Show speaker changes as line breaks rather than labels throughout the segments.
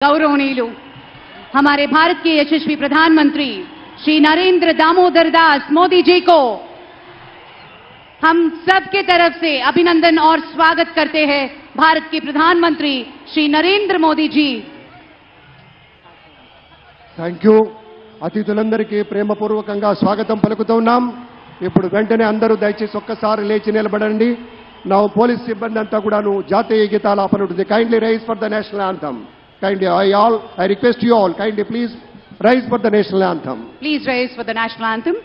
गौरवनीयुलु हमारे भारत के यशस्वी प्रधानमंत्री श्री नरेंद्र दामोदर दास मोदी जी को हम सबके तरफ से अभिनंदन और स्वागत करते हैं। भारत के प्रधानमंत्री श्री नरेंद्र मोदी जी।
Thank you. అతిథులందరికీ ప్రేమపూర్వకంగా స్వాగతం పలుకుతున్నాం। ఇప్పుడు వెంటనే అందరూ దయచేసి ఒక్కసారి లేచి నిలబడండి। నా పోలీస్ సిబ్బంది అంతా కూడాను జాతీయ గీతాల ఆపనుంటుంది। Kindly rise for the national anthem. Kindly, I request you all, kindly please rise for the national anthem.
Please rise for the national anthem.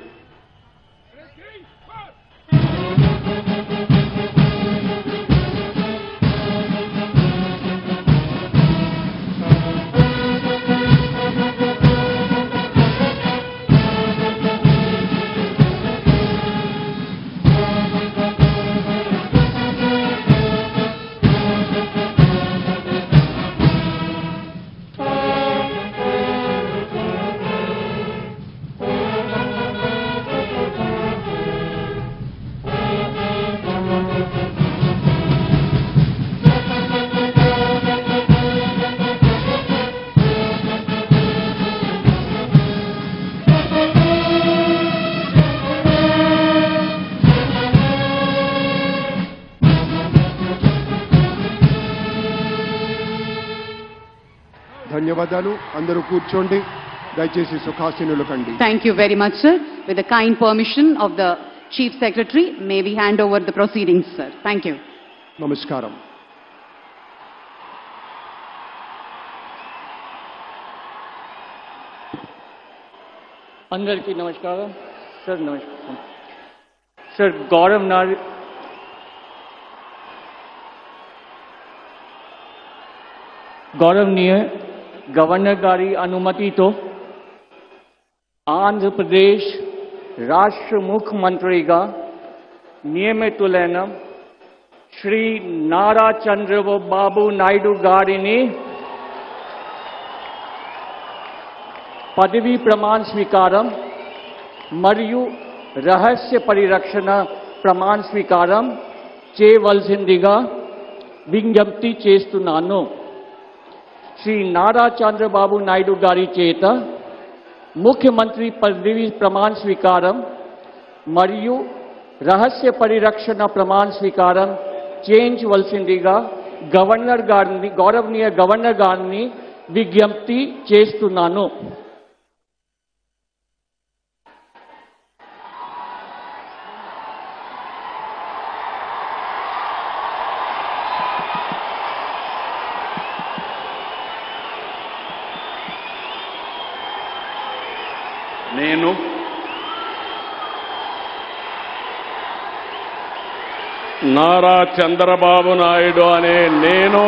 ధన్యవాదాలు। అందరూ కూర్చోండి దయచేసి సుఖాసీనులు కండి।
Thank you very much, sir. With the kind permission of the Chief Secretary, may we hand over the proceedings, sir. Thank you.
నమస్కారం।
అందరికీ నమస్కారం। Sir నమస్కారం। Sir गौरवनीय governor गारी अनुमति तो आंध्र प्रदेश राष्ट्र मुख्यमंत्री का नियमितुलैन श्री नारा चंद्रबाबु नायडू गारिनी पदवी प्रमाण स्वीकारम मरियु रहस्य परिरक्षण प्रमाण स्वीकारम చేయవలసిందిగా విజ్ఞప్తి చేస్తున్నాను। श्री नारा चंद्रबाबु नायडू गारी చేత मुख्यमंत्री पदवी प्रमाण स्वीकारम मरियु रहस्य परिरक्षण प्रमाण स्वीकारम చేయించవలసిందిగా గౌరవనీయ గవర్నర్ గారిని విజ్ఞప్తి చేస్తున్నాను।
నేను నారా చంద్రబాబు నాయుడు అనే నేను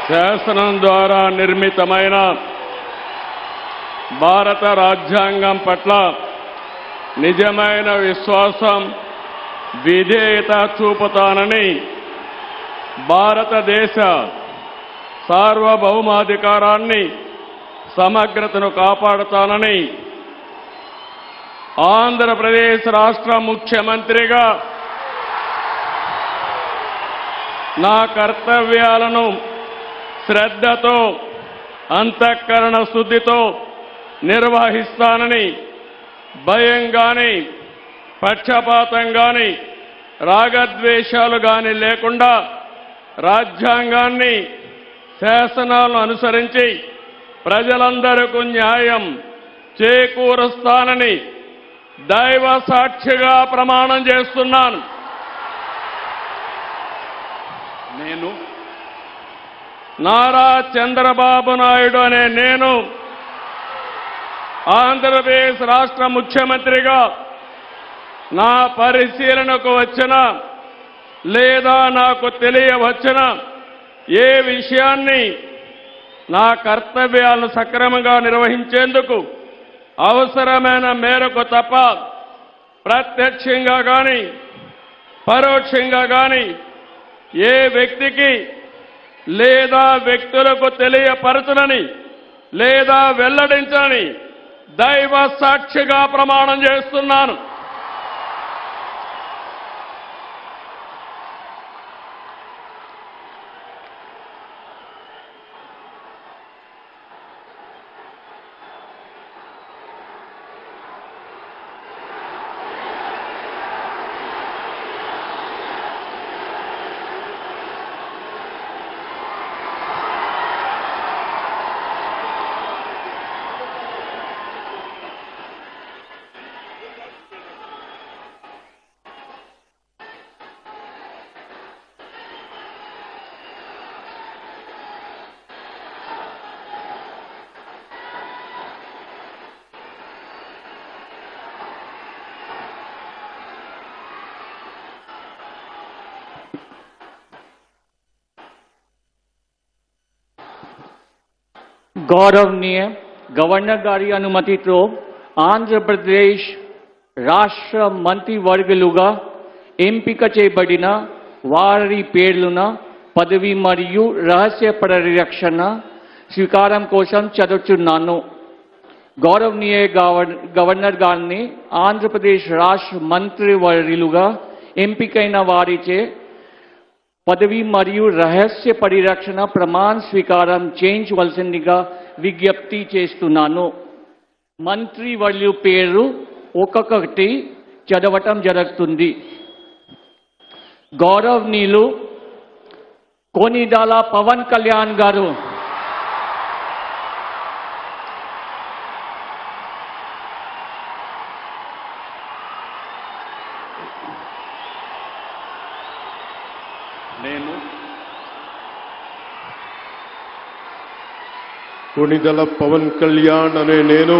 శాసనం ద్వారా నిర్మితమైన భారత రాజ్యాంగం పట్ల నిజమైన విశ్వాసం విధేయత చూపుతానని భారతదేశ సార్వభౌమాధికారాన్ని సమగ్రతను కాపాడుతానని ఆంధ్రప్రదేశ్ రాష్ట్ర ముఖ్యమంత్రిగా నా కర్తవ్యాలను శ్రద్ధతో అంతఃకరణ శుద్ధితో నిర్వహిస్తానని భయం గాని పక్షపాతం గాని రాగద్వేషాలు గాని లేకుండా రాజ్యాంగాన్ని శాసనాలను అనుసరించి ప్రజలందరికీ న్యాయం చేకూరుస్తానని దైవ సాక్షిగా ప్రమాణం చేస్తున్నాను। నేను నారా చంద్రబాబు నాయుడు అనే నేను ఆంధ్రప్రదేశ్ రాష్ట్ర ముఖ్యమంత్రిగా నా పరిశీలనకు వచ్చిన లేదా నాకు తెలియవచ్చిన ఏ విషయాన్ని నా కర్తవ్యాలను సక్రమంగా నిర్వహించేందుకు అవసరమైన మేరకు తప్ప ప్రత్యక్షంగా గాని పరోక్షంగా గాని ఏ వ్యక్తికి లేదా వ్యక్తులకు తెలియపరచనని లేదా వెల్లడించని దైవ సాక్షిగా ప్రమాణం చేస్తున్నాను।
గౌరవనీయ గవర్నర్ గారి అనుమతితో ఆంధ్రప్రదేశ్ రాష్ట్ర మంత్రివర్గులుగా ఎంపిక చేయబడిన వారి పేర్లున పదవి మరియు రహస్య పరిరక్షణ స్వీకారం కోసం చదువుతున్నాను. గౌరవనీయ గవర్నర్ గారిని ఆంధ్రప్రదేశ్ రాష్ట్ర మంత్రివర్యులుగా ఎంపికైన వారిచే పదవి మరియు రహస్య పరిరక్షణ ప్రమాణ స్వీకారం చేయించవలసిందిగా విజ్ఞప్తి చేస్తున్నాను. మంత్రివర్యుల పేరు ఒక్కొక్కటి చదవటం జరుగుతుంది. గౌరవనీయులు కొనిదెల పవన్ కళ్యాణ్ గారు,
నేను
కొనిదెల పవన్ కళ్యాణ్ అనే నేను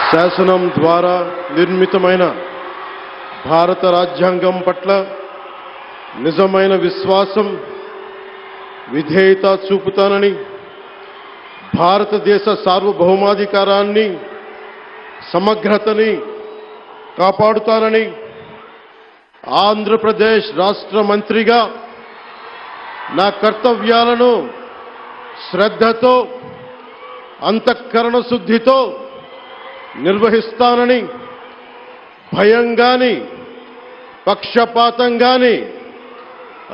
శాసనం ద్వారా నిర్మితమైన భారత రాజ్యాంగం పట్ల నిజమైన విశ్వాసం, విధేయత చూపుతానని, భారతదేశ సార్వభౌమాధికారాన్ని, సమగ్రతని కాపాడుతానని, ఆంధ్రప్రదేశ్ రాష్ట్ర మంత్రిగా నా కర్తవ్యాలను శ్రద్ధతో, అంతఃకరణ శుద్ధితో నిర్వహిస్తానని, భయం గాని, పక్షపాతం గాని,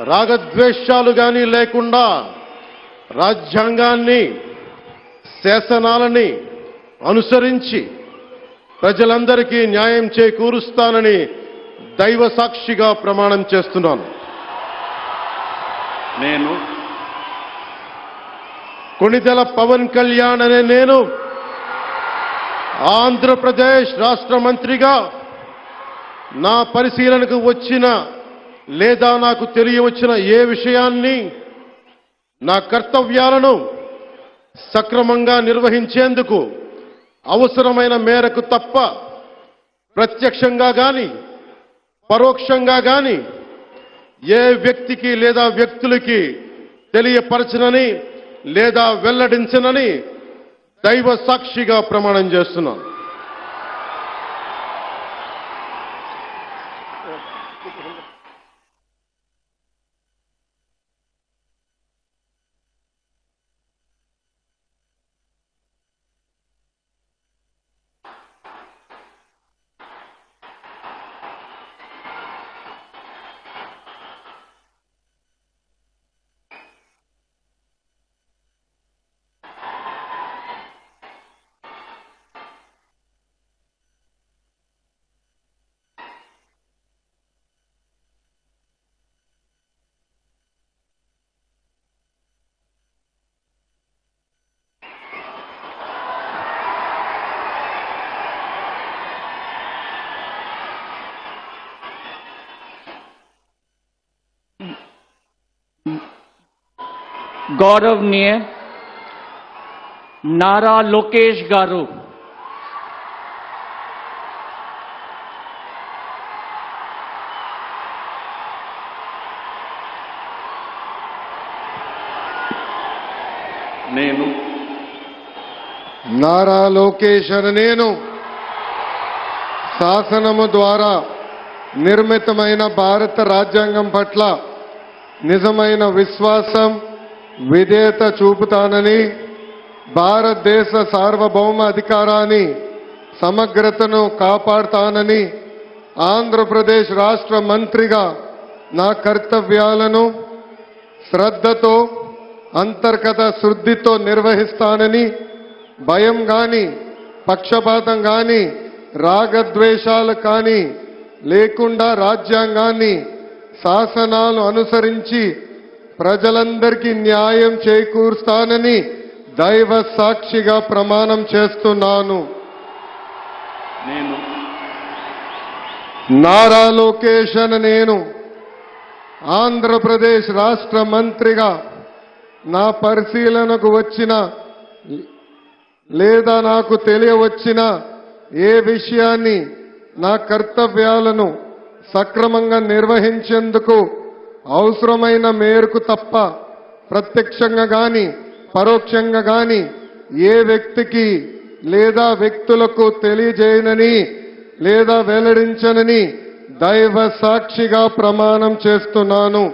రాగద్వేషాలు గాని లేకుండా రాజ్యాంగాన్ని, శాసనాలని అనుసరించి ప్రజలందరికీ న్యాయం చేకూరుస్తానని దైవ సాక్షిగా ప్రమాణం చేస్తున్నాను.
నేను
కొనిదెల పవన్ కళ్యాణ్ అనే నేను ఆంధ్రప్రదేశ్ రాష్ట్ర మంత్రిగా నా పరిశీలనకు వచ్చిన లేదా నాకు తెలియవచ్చిన ఏ విషయాన్ని, నా కర్తవ్యాలను సక్రమంగా నిర్వహించేందుకు అవసరమైన మేరకు తప్ప ప్రత్యక్షంగా గాని పరోక్షంగా గాని ఏ వ్యక్తికి లేదా వ్యక్తులకి తెలియపరచనని లేదా వెల్లడించనని దైవ సాక్షిగా ప్రమాణం చేస్తున్నాను.
గౌరవనీయ నారా లోకేష్ గారు,
నేను
నారా లోకేష్ అనే నేను శాసనము ద్వారా నిర్మితమైన భారత రాజ్యాంగం పట్ల నిజమైన విశ్వాసం, విధేయత చూపుతానని, భారతదేశ సార్వభౌమ అధికారాన్ని, సమగ్రతను కాపాడుతానని, ఆంధ్రప్రదేశ్ రాష్ట్ర మంత్రిగా నా కర్తవ్యాలను శ్రద్ధతో, అంతర్గత శుద్ధితో నిర్వహిస్తానని, భయం గాని, పక్షపాతం గాని, రాగద్వేషాలు కానీ లేకుండా రాజ్యాంగాన్ని, శాసనాలు అనుసరించి ప్రజలందరికీ న్యాయం చేకూరుస్తానని దైవ సాక్షిగా ప్రమాణం చేస్తున్నాను.
నేను
నారా లోకేష్ అనే నేను ఆంధ్రప్రదేశ్ రాష్ట్ర మంత్రిగా నా పరిశీలనకు వచ్చిన లేదా నాకు తెలియవచ్చిన ఏ విషయాన్ని, నా కర్తవ్యాలను సక్రమంగా నిర్వహించేందుకు అవసరమైన మేరకు తప్ప ప్రత్యక్షంగా గాని పరోక్షంగా గాని ఏ వ్యక్తికి లేదా వ్యక్తులకు తెలియజేయనని లేదా వెల్లడించనని దైవ సాక్షిగా ప్రమాణం చేస్తున్నాను.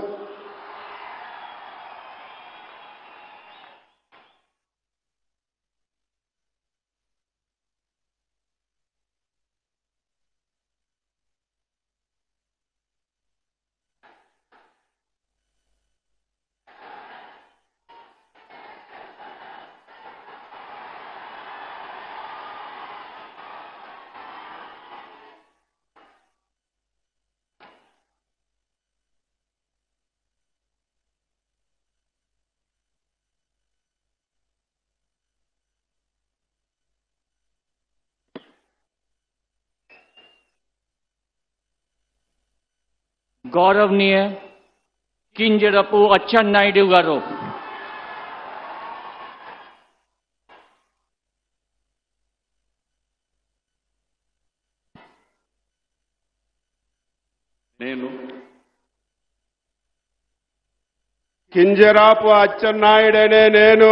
गौरवनीय किंजरपु अच्चन्नायुडु गारू
నేను కింజరాపు అచ్చెన్నాయుడనే నేను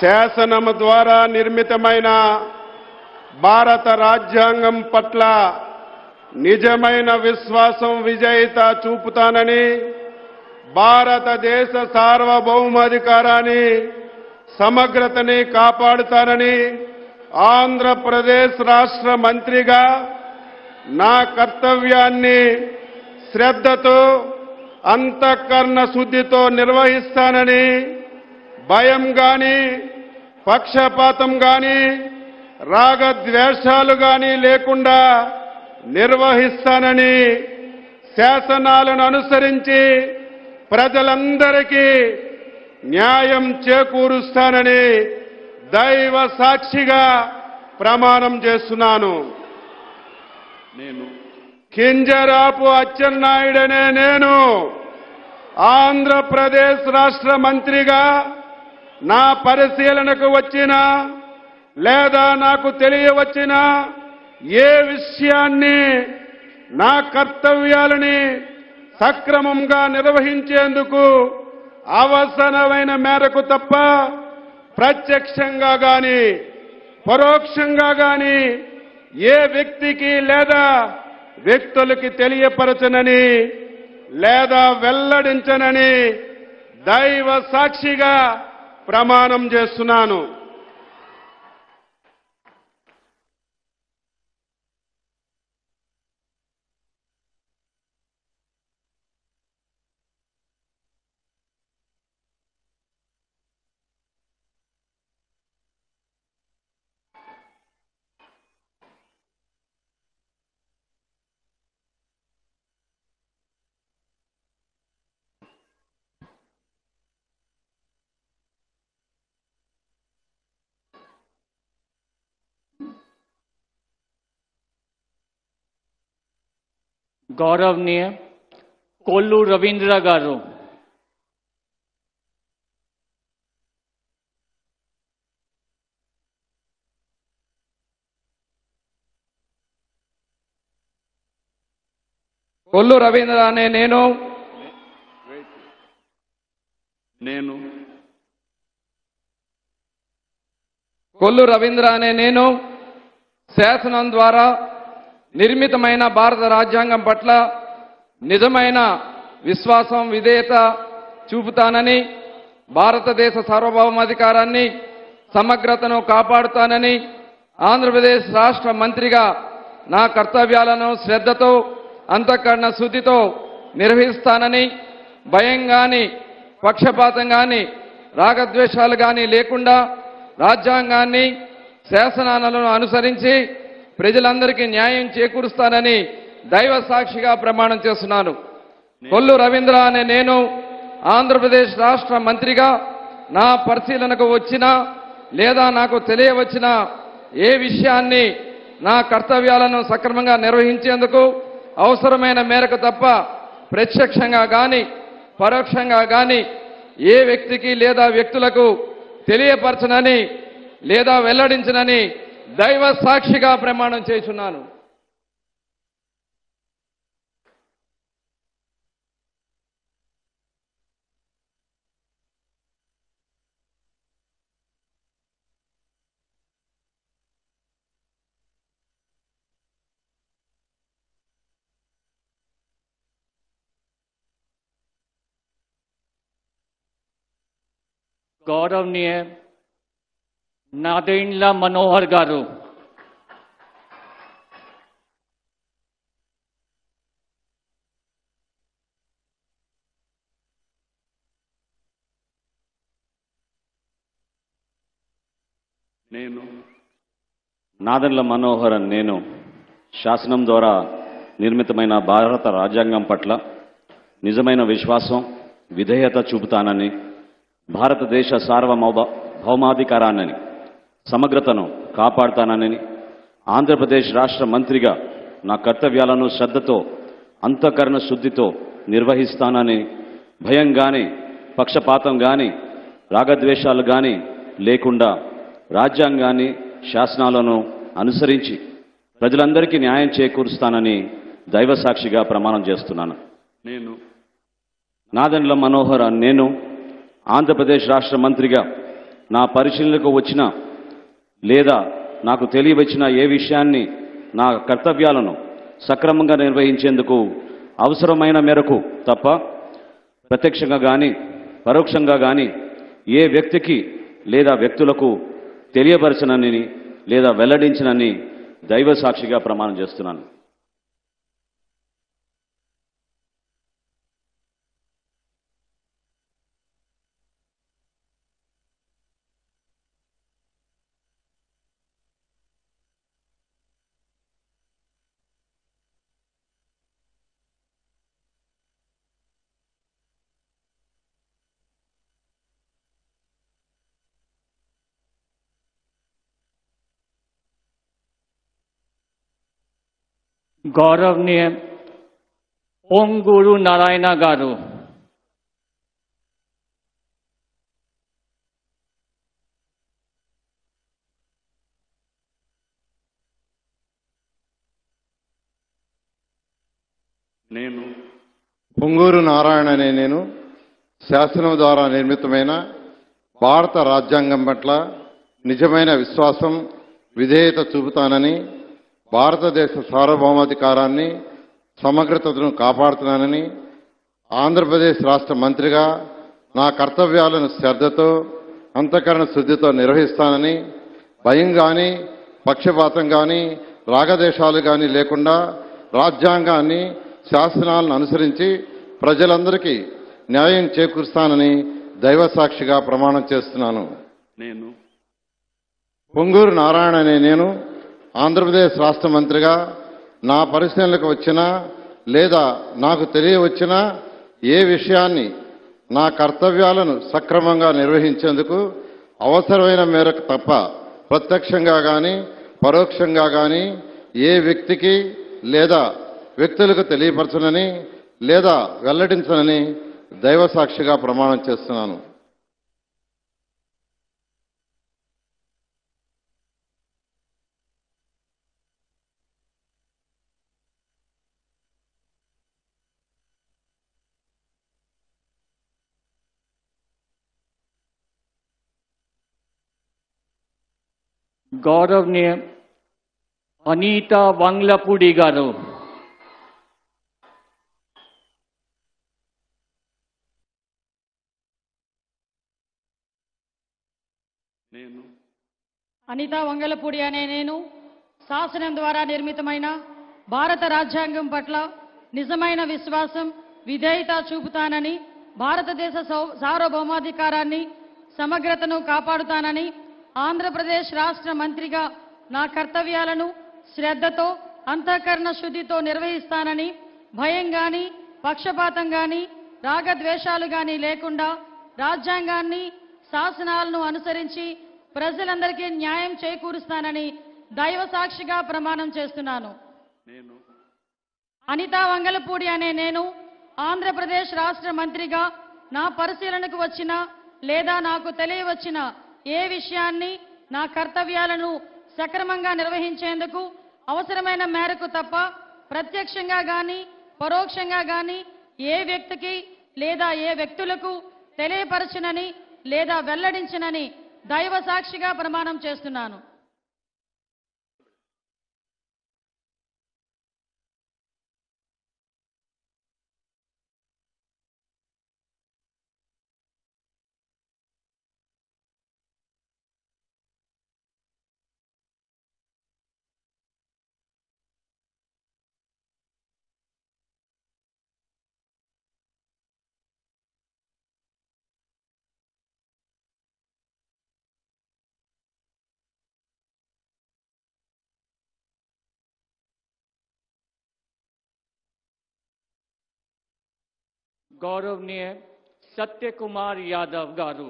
శాసనము ద్వారా నిర్మితమైన భారత రాజ్యాంగం పట్ల నిజమైన విశ్వాసం విజేత చూపుతానని, భారతదేశ సార్వభౌమాధికారాన్ని సమగ్రతని కాపాడుతానని ఆంధ్రప్రదేశ్ రాష్ట్ర మంత్రిగా నా కర్తవ్యాన్ని శ్రద్ధతో అంతఃకరణ శుద్ధితో నిర్వహిస్తానని, భయం గాని పక్షపాతం గాని రాగద్వేషాలు గాని లేకుండా నిర్వహిస్తానని, శాసనాలను అనుసరించి ప్రజలందరికీ న్యాయం చేకూరుస్తానని దైవ సాక్షిగా ప్రమాణం చేస్తున్నాను. నేను కింజరాపు అచ్చెన్నాయుడనే నేను ఆంధ్రప్రదేశ్ రాష్ట్ర మంత్రిగా నా పరిశీలనకు వచ్చిన లేదా నాకు తెలియవచ్చిన ఏ విషయాన్ని నా కర్తవ్యాలని సక్రమంగా నిర్వహించేందుకు అవసరమైన మేరకు తప్ప ప్రత్యక్షంగా గాని పరోక్షంగా గాని ఏ వ్యక్తికి లేదా వ్యక్తులకి తెలియపరచనని లేదా వెల్లడించనని దైవ సాక్షిగా ప్రమాణం చేస్తున్నాను.
गौरवनीय कोल्लू रवींद्र गारू
కొల్లు రవీంద్ర అనే నేను కొల్లు రవీంద్ర అనే నేను శాసనం ద్వారా నిర్మితమైన భారత రాజ్యాంగం పట్ల నిజమైన విశ్వాసం విధేయత చూపుతానని, భారతదేశ సార్వభౌమాధికారాన్ని సమగ్రతను కాపాడుతానని ఆంధ్రప్రదేశ్ రాష్ట్ర మంత్రిగా నా కర్తవ్యాలను శ్రద్ధతో అంతఃకరణ శుద్ధితో నిర్వహిస్తానని, భయం గాని పక్షపాతం గాని రాగద్వేషాలు గాని లేకుండా రాజ్యాంగాన్ని శాసనాలను అనుసరించి ప్రజలందరికీ న్యాయం చేకూరుస్తానని దైవ సాక్షిగా ప్రమాణం చేస్తున్నాను. కొల్లు రవీంద్ర అనే నేను ఆంధ్రప్రదేశ్ రాష్ట్ర మంత్రిగా నా పరిశీలనకు వచ్చిన లేదా నాకు తెలియవచ్చిన ఏ విషయాన్ని నా కర్తవ్యాలను సక్రమంగా నిర్వహించేందుకు అవసరమైన మేరకు తప్ప ప్రత్యక్షంగా గాని పరోక్షంగా గాని ఏ వ్యక్తికి లేదా వ్యక్తులకు తెలియపరచనని లేదా వెల్లడించనని దైవ సాక్షిగా ప్రమాణం చేస్తున్నాను.
గౌరవనీయ నాదెండ్ల మనోహర్ గారు,
నాదెండ్ల మనోహర్ నేను శాసనం ద్వారా నిర్మితమైన భారత రాజ్యాంగం పట్ల నిజమైన విశ్వాసం, విధేయత చూపుతానని, భారతదేశ సార్వభౌమాధికారాన్ని, సమగ్రతను కాపాడుతానని, ఆంధ్రప్రదేశ్ రాష్ట్ర మంత్రిగా నా కర్తవ్యాలను శ్రద్ధతో, అంతఃకరణ శుద్ధితో నిర్వహిస్తానని, భయం గాని, పక్షపాతం గాని, రాగద్వేషాలు గాని లేకుండా రాజ్యాంగాన్ని, శాసనాలను అనుసరించి ప్రజలందరికీ న్యాయం చేకూరుస్తానని దైవసాక్షిగా ప్రమాణం చేస్తున్నాను. నాదెండ్ల మనోహర్ నేను ఆంధ్రప్రదేశ్ రాష్ట్ర మంత్రిగా నా పరిశీలనకు వచ్చిన లేదా నాకు తెలియవచ్చిన ఏ విషయాన్ని, నా కర్తవ్యాలను సక్రమంగా నిర్వహించేందుకు అవసరమైన మేరకు తప్ప ప్రత్యక్షంగా కానీ పరోక్షంగా కానీ ఏ వ్యక్తికి లేదా వ్యక్తులకు తెలియపరచనని లేదా వెల్లడించనని దైవ సాక్షిగా ప్రమాణం చేస్తున్నాను.
గౌరవనీయ పొంగూరు నారాయణ గారు,
పొంగూరు నారాయణ అనే నేను శాసనం ద్వారా నిర్మితమైన భారత రాజ్యాంగం పట్ల నిజమైన విశ్వాసం, విధేయత చూపుతానని, భారతదేశ సార్వభౌమాధికారాన్ని, సమగ్రతను కాపాడుతున్నానని, ఆంధ్రప్రదేశ్ రాష్ట్ర మంత్రిగా నా కర్తవ్యాలను శ్రద్ధతో, అంతఃకరణ శుద్ధితో నిర్వహిస్తానని, భయం కానీ, పక్షపాతం కానీ, రాగదేశాలు కానీ లేకుండా రాజ్యాంగాన్ని, శాసనాలను అనుసరించి ప్రజలందరికీ న్యాయం చేకూరుస్తానని దైవసాక్షిగా ప్రమాణం చేస్తున్నాను. పొంగూరు నారాయణ అనే నేను ఆంధ్రప్రదేశ్ రాష్ట్ర మంత్రిగా నా పరిశీలనకు వచ్చినా లేదా నాకు తెలియవచ్చినా ఏ విషయాన్ని, నా కర్తవ్యాలను సక్రమంగా నిర్వహించేందుకు అవసరమైన మేరకు తప్ప ప్రత్యక్షంగా కానీ పరోక్షంగా కానీ ఏ వ్యక్తికి లేదా వ్యక్తులకు తెలియపరచనని లేదా వెల్లడించనని దైవసాక్షిగా ప్రమాణం చేస్తున్నాను.
గౌరవనీయ అనిత వంగ్లపూడి గారు,
అనిత వంగలపూడి అనే నేను శాసనం ద్వారా నిర్మితమైన భారత రాజ్యాంగం పట్ల నిజమైన విశ్వాసం, విధేయత చూపుతానని, భారతదేశ సార్వభౌమాధికారాన్ని, సమగ్రతను కాపాడుతానని, ఆంధ్రప్రదేశ్ రాష్ట్ర మంత్రిగా నా కర్తవ్యాలను శ్రద్ధతో, అంతఃకరణ శుద్ధితో నిర్వహిస్తానని, భయం గాని, పక్షపాతం గాని, రాగద్వేషాలు గాని లేకుండా రాజ్యాంగాన్ని, శాసనాలను అనుసరించి ప్రజలందరికీ న్యాయం చేకూరుస్తానని దైవ సాక్షిగా ప్రమాణం చేస్తున్నాను. అనిత వంగలపూడి అనే నేను ఆంధ్రప్రదేశ్ రాష్ట్ర మంత్రిగా నా పరిశీలనకు వచ్చిన లేదా నాకు తెలియవచ్చిన ఏ విషయాన్ని, నా కర్తవ్యాలను సక్రమంగా నిర్వహించేందుకు అవసరమైన మేరకు తప్ప ప్రత్యక్షంగా గాని పరోక్షంగా గాని ఏ వ్యక్తికి లేదా ఏ వ్యక్తులకు తెలియపరచనని లేదా వెల్లడించనని దైవ సాక్షిగా ప్రమాణం చేస్తున్నాను.
గౌరవనీయ సత్యకుమార్ యాదవ్ గారు.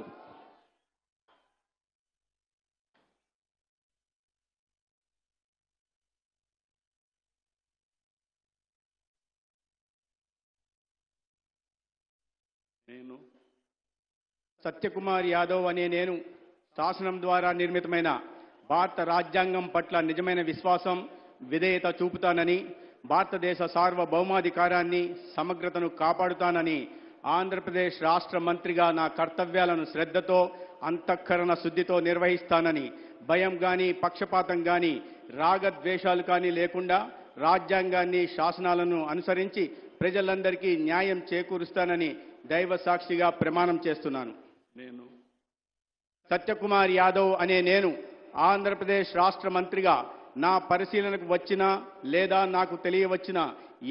నేను సత్యకుమార్ యాదవ్ అనే నేను శాసనం ద్వారా నిర్మితమైన భారత రాజ్యాంగం పట్ల నిజమైన విశ్వాసం, విధేయత చూపుతానని, భారతదేశ సార్వభౌమాధికారాన్ని, సమగ్రతను కాపాడుతానని ఆంధ్రప్రదేశ్ రాష్ట్ర మంత్రిగా నా కర్తవ్యాలను శ్రద్ధతో, అంతఃకరణ శుద్ధితో నిర్వహిస్తానని, భయం కానీ, పక్షపాతం కానీ, రాగద్వేషాలు కానీ లేకుండా రాజ్యాంగాన్ని, శాసనాలను అనుసరించి ప్రజలందరికీ న్యాయం చేకూరుస్తానని దైవ సాక్షిగా ప్రమాణం చేస్తున్నాను.
నేను
సత్యకుమార్ యాదవ్ అనే నేను ఆంధ్రప్రదేశ్ రాష్ట్ర మంత్రిగా నా పరిశీలనకు వచ్చిన లేదా నాకు తెలియవచ్చిన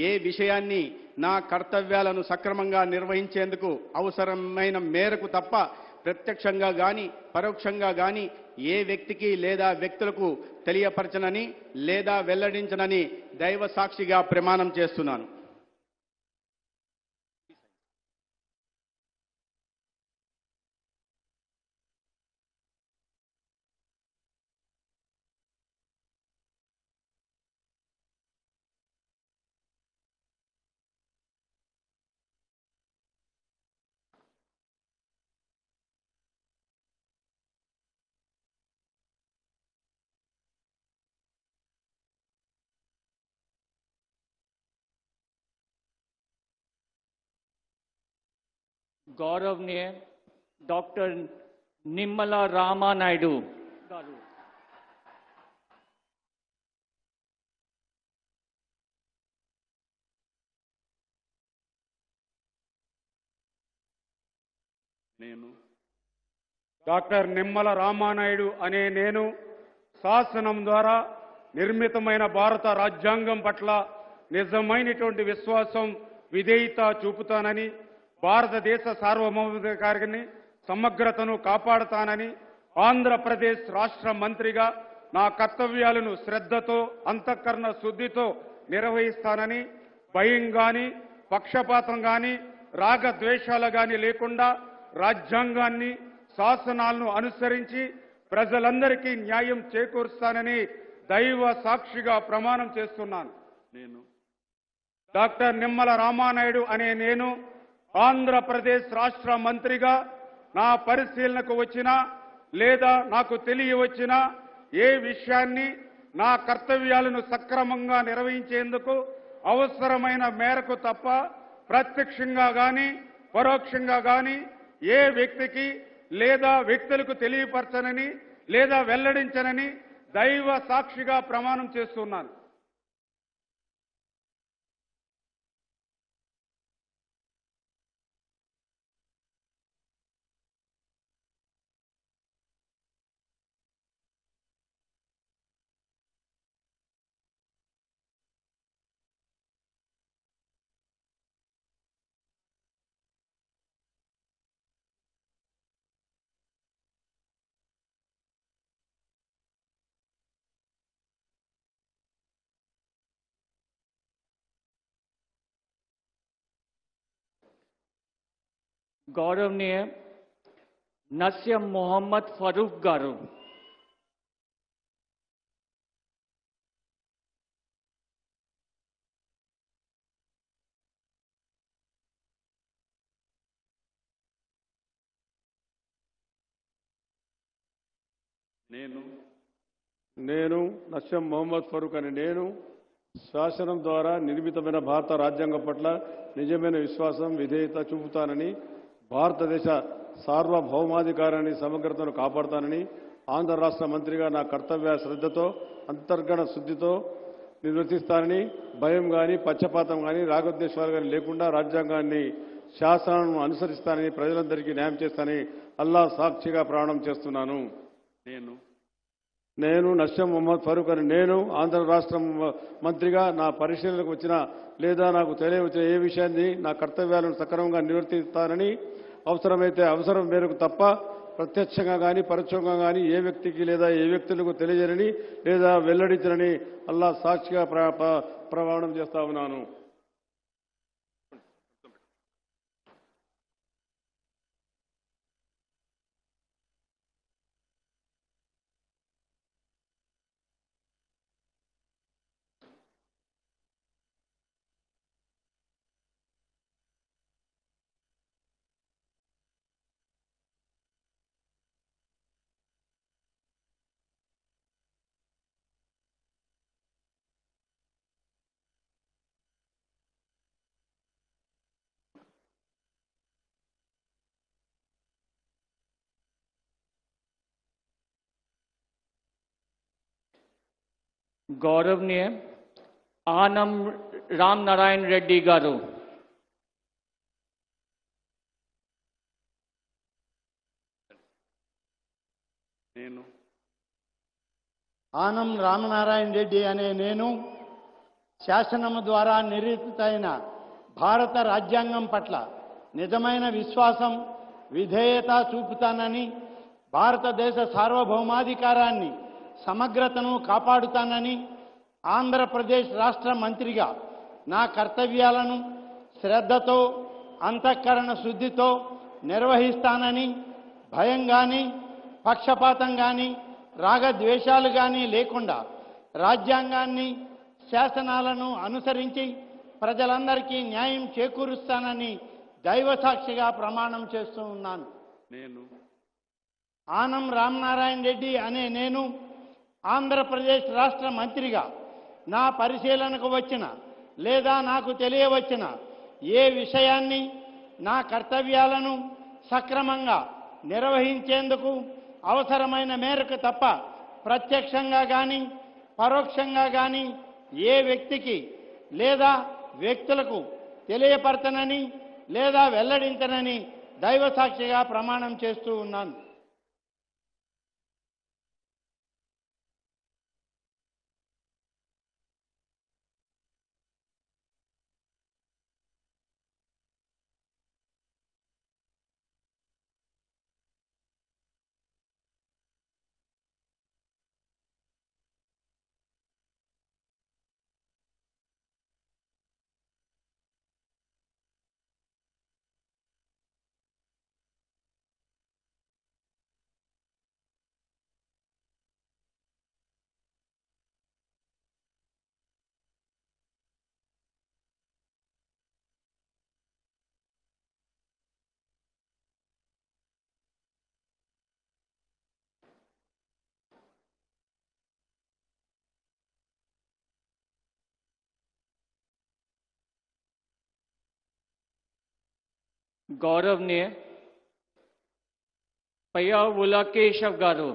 ఏ విషయాన్ని నా కర్తవ్యాలను సక్రమంగా నిర్వహించేందుకు అవసరమైన మేరకు తప్ప ప్రత్యక్షంగా గాని పరోక్షంగా గాని ఏ వ్యక్తికి లేదా వ్యక్తులకు తెలియపరచనని లేదా వెల్లడించనని దైవ సాక్షిగా ప్రమాణం చేస్తున్నాను.
గౌరవనీయ డాక్టర్ నిమ్మల రామానాయుడు గారు.
నేను డాక్టర్ నిమ్మల రామానాయుడు అనే నేను శాసనం ద్వారా నిర్మితమైన భారత రాజ్యాంగం పట్ల నిజమైనటువంటి విశ్వాసం, విధేయత చూపుతానని, భారతదేశ సార్వభౌమాధికారాన్ని, సమగ్రతను కాపాడుతానని ఆంధ్రప్రదేశ్ రాష్ట్ర మంత్రిగా నా కర్తవ్యాలను శ్రద్ధతో, అంతఃకరణ శుద్ధితో నిర్వహిస్తానని, భయం గాని, పక్షపాతం గాని, రాగద్వేషాలు గాని లేకుండా రాజ్యాంగాన్ని, శాసనాలను అనుసరించి ప్రజలందరికీ న్యాయం చేకూరుస్తానని దైవ సాక్షిగా ప్రమాణం చేస్తున్నాను.
నేను
డాక్టర్ నిమ్మల రామానాయుడు అనే నేను ఆంధ్రప్రదేశ్ రాష్ట్ర మంత్రిగా నా పరిశీలనకు వచ్చినా లేదా నాకు తెలియవచ్చినా ఏ విషయాన్ని నా కర్తవ్యాలను సక్రమంగా నిర్వహించేందుకు అవసరమైన మేరకు తప్ప ప్రత్యక్షంగా గాని పరోక్షంగా గాని ఏ వ్యక్తికి లేదా వ్యక్తులకు తెలియపరచనని లేదా వెల్లడించనని దైవ సాక్షిగా ప్రమాణం చేస్తున్నాను.
గౌరవనీయ నస్యం మొహమ్మద్ ఫరూక్ గారు.
నేను నస్యం మొహమ్మద్ ఫరూక్ అని నేను శాసనం ద్వారా నిర్మితమైన భారత రాజ్యాంగం పట్ల నిజమైన విశ్వాసం, విధేయత చూపుతానని, భారతదేశ సార్వభౌమాధికారాన్ని, సమగ్రతను కాపాడుతానని ఆంధ్ర రాష్ట్ర మంత్రిగా నా కర్తవ్య శ్రద్ధతో, అంతర్గత శుద్ధితో నిర్వర్తిస్తానని, భయం కానీ, పక్షపాతం కానీ, రాగద్వేషాలు కానీ లేకుండా రాజ్యాంగాన్ని, శాసనాలను అనుసరిస్తానని, ప్రజలందరికీ న్యాయం చేస్తానని అల్లా సాక్షిగా ప్రమాణం చేస్తున్నాను. నేను నస్యం మొహమ్మద్ ఫరూక్ అని నేను ఆంధ్ర రాష్ట్ర మంత్రిగా నా పరిశీలనకు వచ్చిన లేదా నాకు తెలియవచ్చిన ఏ విషయాన్ని నా కర్తవ్యాలను సక్రమంగా నిర్వర్తిస్తానని, అవసరమైతే అవసరం మేరకు తప్ప ప్రత్యక్షంగా కానీ పరోక్షంగా కానీ ఏ వ్యక్తికి లేదా ఏ వ్యక్తులకు తెలియజేయనని లేదా వెల్లడించనని అల్లా సాక్షిగా ప్రమాణం చేస్తా ఉన్నాను.
గౌరవనీయ ఆనం రామ్ నారాయణ రెడ్డి గారు,
నేను
ఆనం రామనారాయణ రెడ్డి అనే నేను శాసనము ద్వారా నిర్మితమైన భారత రాజ్యాంగం పట్ల నిజమైన విశ్వాసం, విధేయత చూపుతానని, భారతదేశ సార్వభౌమాధికారాన్ని, సమగ్రతను కాపాడుతానని, ఆంధ్రప్రదేశ్ రాష్ట్ర మంత్రిగా నా కర్తవ్యాలను శ్రద్ధతో, అంతఃకరణ శుద్ధితో నిర్వహిస్తానని, భయం కానీ, పక్షపాతం కానీ, రాగద్వేషాలు కానీ లేకుండా రాజ్యాంగాన్ని, శాసనాలను అనుసరించి ప్రజలందరికీ న్యాయం చేకూరుస్తానని దైవసాక్షిగా ప్రమాణం చేస్తూ ఉన్నాను.
నేను
ఆనం రామనారాయణ రెడ్డి అనే నేను ఆంధ్రప్రదేశ్ రాష్ట్ర మంత్రిగా నా పరిశీలనకు వచ్చిన లేదా నాకు తెలియవచ్చిన ఏ విషయాన్ని, నా కర్తవ్యాలను సక్రమంగా నిర్వహించేందుకు అవసరమైన మేరకు తప్ప ప్రత్యక్షంగా కానీ పరోక్షంగా కానీ ఏ వ్యక్తికి లేదా వ్యక్తులకు తెలియపరచనని లేదా వెల్లడించనని దైవసాక్షిగా ప్రమాణం చేస్తూ ఉన్నాను.
గౌరవనీయ పయ్యావుల కేశవ్ గారు,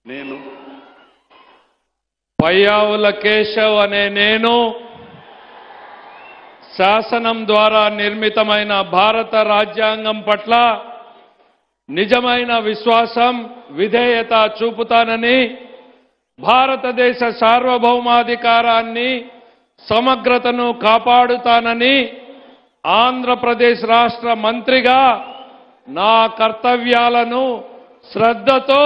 నేను
పయ్యావుల కేశవ్ అనే నేను శాసనం ద్వారా నిర్మితమైన భారత రాజ్యాంగం పట్ల నిజమైన విశ్వాసం, విధేయత చూపుతానని, భారతదేశ సార్వభౌమాధికారాన్ని, సమగ్రతను కాపాడుతానని, ఆంధ్రప్రదేశ్ రాష్ట్ర మంత్రిగా నా కర్తవ్యాలను శ్రద్ధతో,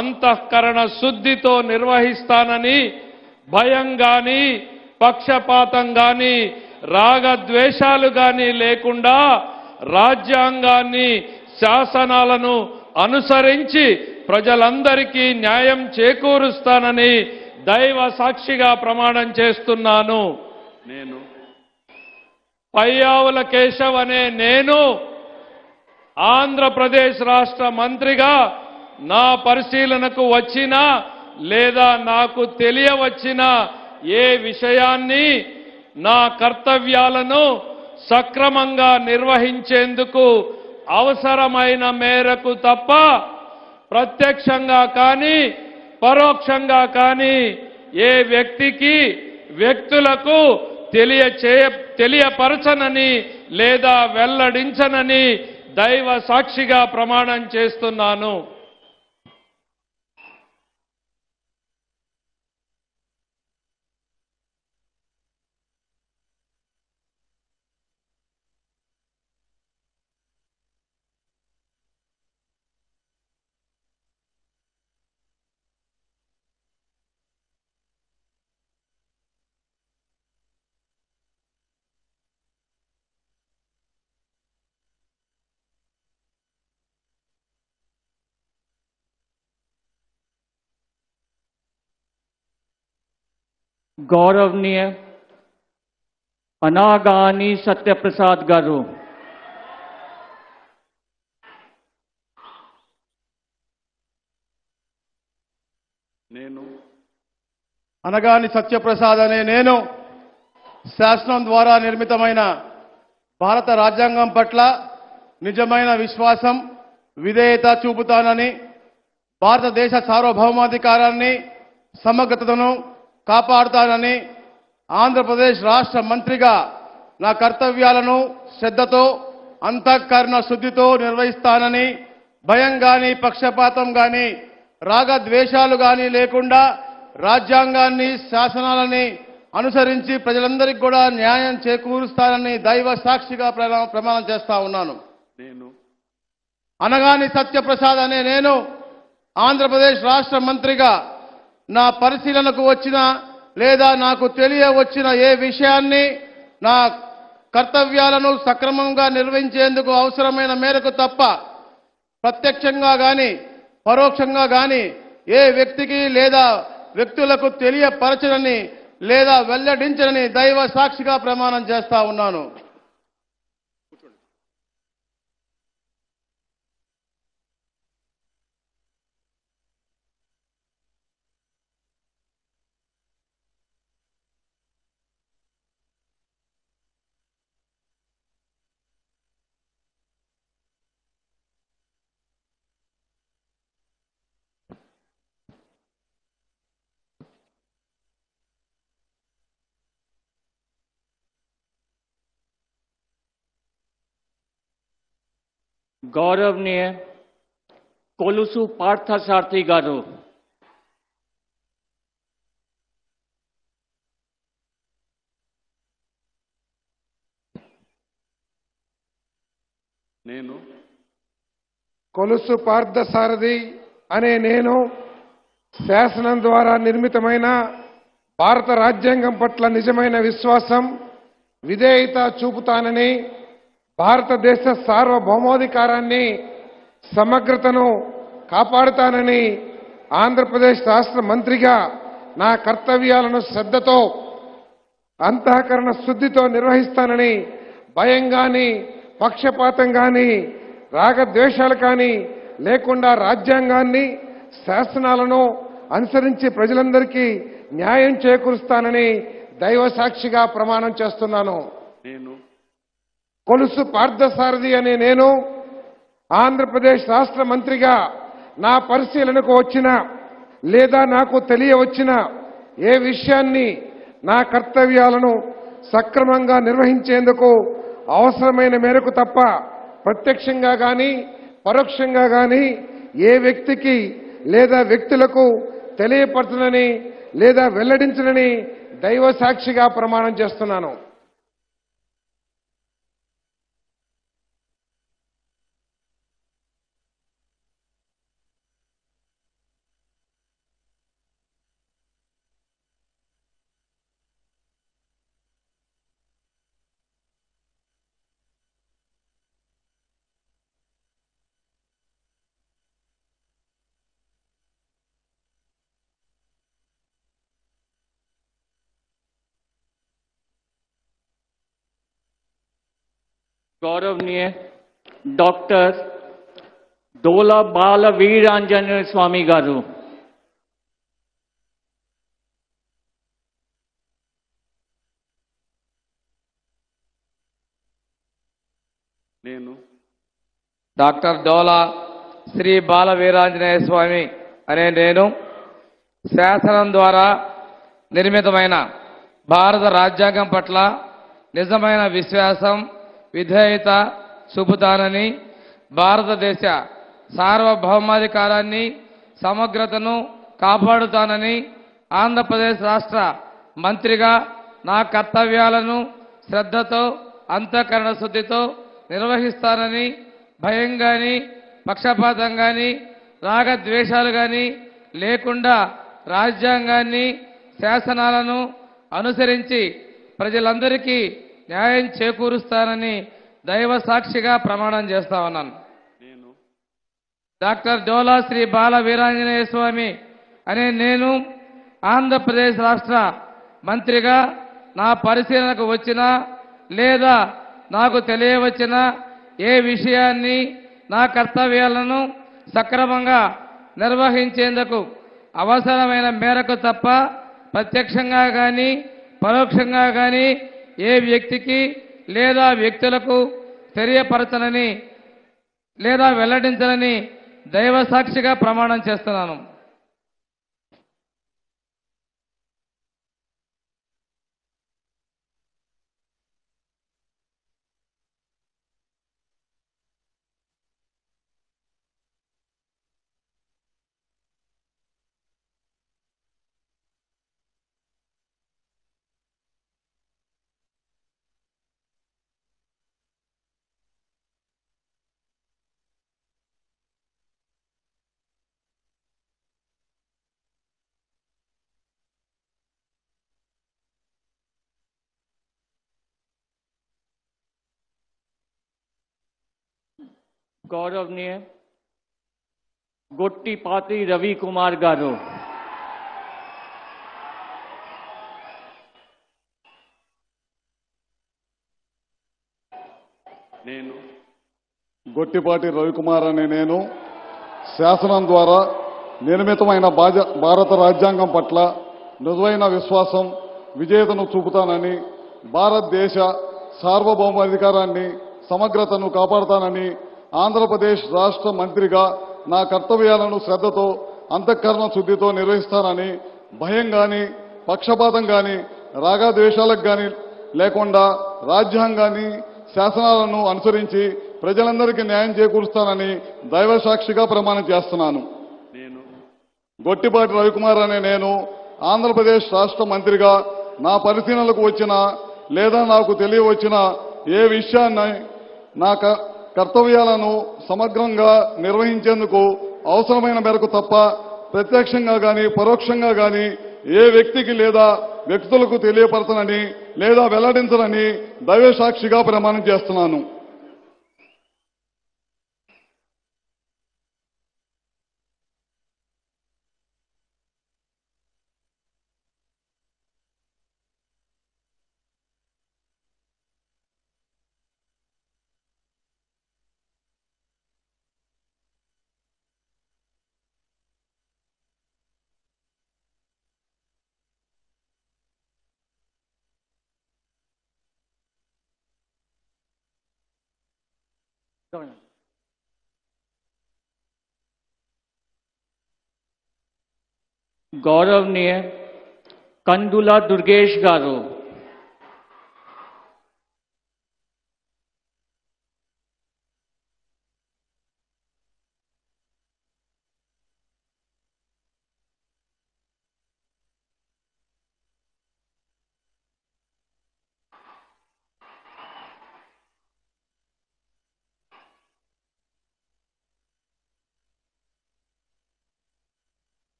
అంతఃకరణ శుద్ధితో నిర్వహిస్తానని, భయం గాని, పక్షపాతం గాని, రాగద్వేషాలు గాని లేకుండా రాజ్యాంగాన్ని, శాసనాలను అనుసరించి ప్రజలందరికీ న్యాయం చేకూరుస్తానని దైవ సాక్షిగా ప్రమాణం చేస్తున్నాను.
నేను
పయ్యావుల కేశవ్ అనే నేను ఆంధ్రప్రదేశ్ రాష్ట్ర మంత్రిగా నా పరిశీలనకు వచ్చిన లేదా నాకు తెలియవచ్చిన ఏ విషయాన్ని, నా కర్తవ్యాలను సక్రమంగా నిర్వహించేందుకు అవసరమైన మేరకు తప్ప ప్రత్యక్షంగా కానీ పరోక్షంగా కానీ ఏ వ్యక్తికి, వ్యక్తులకు తెలియపరచనని లేదా వెల్లడించనని దైవ సాక్షిగా ప్రమాణం చేస్తున్నాను.
గౌరవనీయ అనాగాని సత్యప్రసాద్ గారు,
నేను అనగాని సత్యప్రసాద్ అనే నేను శాసనం ద్వారా నిర్మితమైన భారత రాజ్యాంగం పట్ల నిజమైన విశ్వాసం, విధేయత చూపుతానని, భారతదేశ సార్వభౌమాధికారాన్ని, సమగ్రతను కాపాడుతానని, ఆంధ్రప్రదేశ్ రాష్ట్ర మంత్రిగా నా కర్తవ్యాలను శ్రద్ధతో, అంతఃకరణ శుద్ధితో నిర్వహిస్తానని, భయం గాని, పక్షపాతం గాని, రాగద్వేషాలు గాని లేకుండా రాజ్యాంగాన్ని, శాసనాలని అనుసరించి ప్రజలందరికీ కూడా న్యాయం చేకూరుస్తానని దైవ సాక్షిగా ప్రమాణం చేస్తా ఉన్నాను. అనగాని సత్యప్రసాద్ అనే నేను ఆంధ్రప్రదేశ్ రాష్ట్ర మంత్రిగా నా పరిశీలనకు వచ్చిన లేదా నాకు తెలియవచ్చిన ఏ విషయాన్ని నా కర్తవ్యాలను సక్రమంగా నిర్వహించేందుకు అవసరమైన మేరకు తప్ప ప్రత్యక్షంగా గాని పరోక్షంగా గాని ఏ వ్యక్తికి లేదా వ్యక్తులకు తెలియపరచనని లేదా వెల్లడించనని దైవ సాక్షిగా ప్రమాణం చేస్తా ఉన్నాను.
गौरवनीय कोलुसु पार्थसारथी गारू,
కొలుసు పార్థసారథి అనే నేను శాసనం ద్వారా నిర్మితమైన భారత రాజ్యాంగం పట్ల నిజమైన విశ్వాసం, విధేయత చూపుతానని, భారతదేశ సార్వభౌమాధికారాన్ని, సమగ్రతను కాపాడుతానని, ఆంధ్రప్రదేశ్ రాష్ట్ర మంత్రిగా నా కర్తవ్యాలను శ్రద్ధతో, అంతఃకరణ శుద్ధితో నిర్వహిస్తానని, భయం గాని, పక్షపాతం గాని, రాగద్వేషాలు కానీ లేకుండా రాజ్యాంగాన్ని, శాసనాలను అనుసరించి ప్రజలందరికీ న్యాయం చేకూరుస్తానని దైవ సాక్షిగా ప్రమాణం చేస్తున్నాను. కొలుసు పార్థసారథి అనే నేను ఆంధ్రప్రదేశ్ రాష్ట్ర మంత్రిగా నా పరిశీలనకు వచ్చిన లేదా నాకు తెలియవచ్చిన ఏ విషయాన్ని నా కర్తవ్యాలను సక్రమంగా నిర్వహించేందుకు అవసరమైన మేరకు తప్ప ప్రత్యక్షంగా గాని పరోక్షంగా గాని ఏ వ్యక్తికి లేదా వ్యక్తులకు తెలియపరచనని లేదా వెల్లడించనని దైవ సాక్షిగా ప్రమాణం చేస్తున్నాను.
गौरवनीय डॉक्टर डोला बाल वीरांजनेय स्वामी गारू,
డాక్టర్ డోలా శ్రీ బాల వీరాంజనేయ స్వామి అనే నేను శాసనం ద్వారా నిర్మితమైన భారత రాజ్యాంగం పట్ల నిజమైన విశ్వాసం, విధేయత చూపుతానని, భారతదేశ సార్వభౌమాధికారాన్ని, సమగ్రతను కాపాడుతానని, ఆంధ్రప్రదేశ్ రాష్ట్ర మంత్రిగా నా కర్తవ్యాలను శ్రద్ధతో, అంతఃకరణ శుద్ధితో నిర్వహిస్తానని, భయం గాని, పక్షపాతం గాని, రాగద్వేషాలు గాని లేకుండా రాజ్యాంగాన్ని, శాసనాలను అనుసరించి ప్రజలందరికీ న్యాయం చేకూరుస్తానని దైవ సాక్షిగా ప్రమాణం చేస్తా ఉన్నాను. డాక్టర్ డోలా శ్రీ బాల వీరాంజనేయ స్వామి అనే నేను ఆంధ్రప్రదేశ్ రాష్ట్ర మంత్రిగా నా పరిశీలనకు వచ్చిన లేదా నాకు తెలియవచ్చిన ఏ విషయాన్ని నా కర్తవ్యాలను సక్రమంగా నిర్వహించేందుకు అవసరమైన మేరకు తప్ప ప్రత్యక్షంగా కానీ పరోక్షంగా కానీ ఏ వ్యక్తికి లేదా వ్యక్తులకు తెలియపరచనని లేదా వెల్లడించనని దైవ సాక్షిగా ప్రమాణం చేస్తున్నాను.
गौरवनीय गोट्टिपाती रवि कुमार गारू,
నేను గొట్టిపాటి రవికుమార్ అనే నేను శాసనం ద్వారా నిర్మితమైన భారత రాజ్యాంగం పట్ల నిజమైన విశ్వాసం విజేతను చూపుతానని, భారతదేశ సార్వభౌమాధికారాన్ని సమగ్రతను కాపాడతానని, ఆంధ్రప్రదేశ్ రాష్ట్ర మంత్రిగా నా కర్తవ్యాలను శ్రద్ధతో అంతఃకరణ శుద్ధితో నిర్వహిస్తానని, భయం గాని పక్షపాతం గాని రాగద్వేషాలకు గాని లేకుండా రాజ్యాంగాన్ని శాసనాలను అనుసరించి ప్రజలందరికీ న్యాయం చేకూరుస్తానని దైవ సాక్షిగా ప్రమాణం చేస్తున్నాను. నేను గొట్టిపాటి రవికుమార్ అనే నేను ఆంధ్రప్రదేశ్ రాష్ట్ర మంత్రిగా నా పరిశీలనలకు వచ్చిన లేదా నాకు తెలియవచ్చిన ఏ విషయాన్ని నా కర్తవ్యాలను సమగ్రంగా నిర్వహించేందుకు అవసరమైన మేరకు తప్ప ప్రత్యక్షంగా గాని పరోక్షంగా గాని ఏ వ్యక్తికి లేదా వ్యక్తులకు తెలియపరచనని లేదా వెల్లడించనని దైవ సాక్షిగా ప్రమాణం చేస్తున్నాను.
गौरवनीय कंदुला दुर्गेश गारू,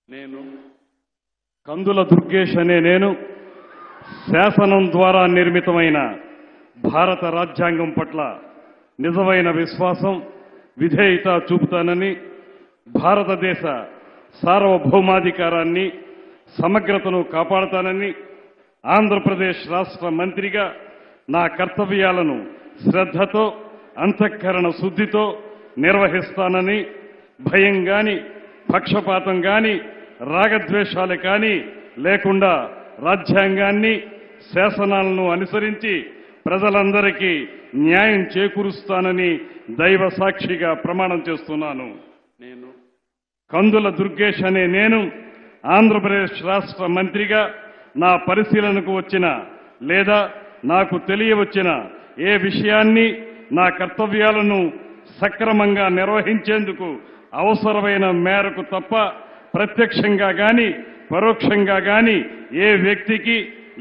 నేను కందుల దుర్గేష్ అనే నేను శాసనం ద్వారా నిర్మితమైన భారత రాజ్యాంగం పట్ల నిజమైన విశ్వాసం విధేయత చూపుతానని, భారతదేశ సార్వభౌమాధికారాన్ని సమగ్రతను కాపాడతానని, ఆంధ్రప్రదేశ్ రాష్ట్ర మంత్రిగా నా కర్తవ్యాలను శ్రద్ధతో అంతఃకరణ శుద్ధితో నిర్వహిస్తానని, భయం గాని పక్షపాతం గాని రాగద్వేషాలు కానీ లేకుండా రాజ్యాంగాన్ని శాసనాలను అనుసరించి ప్రజలందరికీ న్యాయం చేకూరుస్తానని దైవ సాక్షిగా ప్రమాణం చేస్తున్నాను. నేను కందుల దుర్గేష్ అనే నేను ఆంధ్రప్రదేశ్ రాష్ట్ర మంత్రిగా నా పరిశీలనకు వచ్చిన లేదా నాకు తెలియవచ్చిన ఏ విషయాన్ని నా కర్తవ్యాలను సక్రమంగా నిర్వహించేందుకు అవసరమైన మేరకు తప్ప ప్రత్యక్షంగా గాని పరోక్షంగా గాని ఏ వ్యక్తికి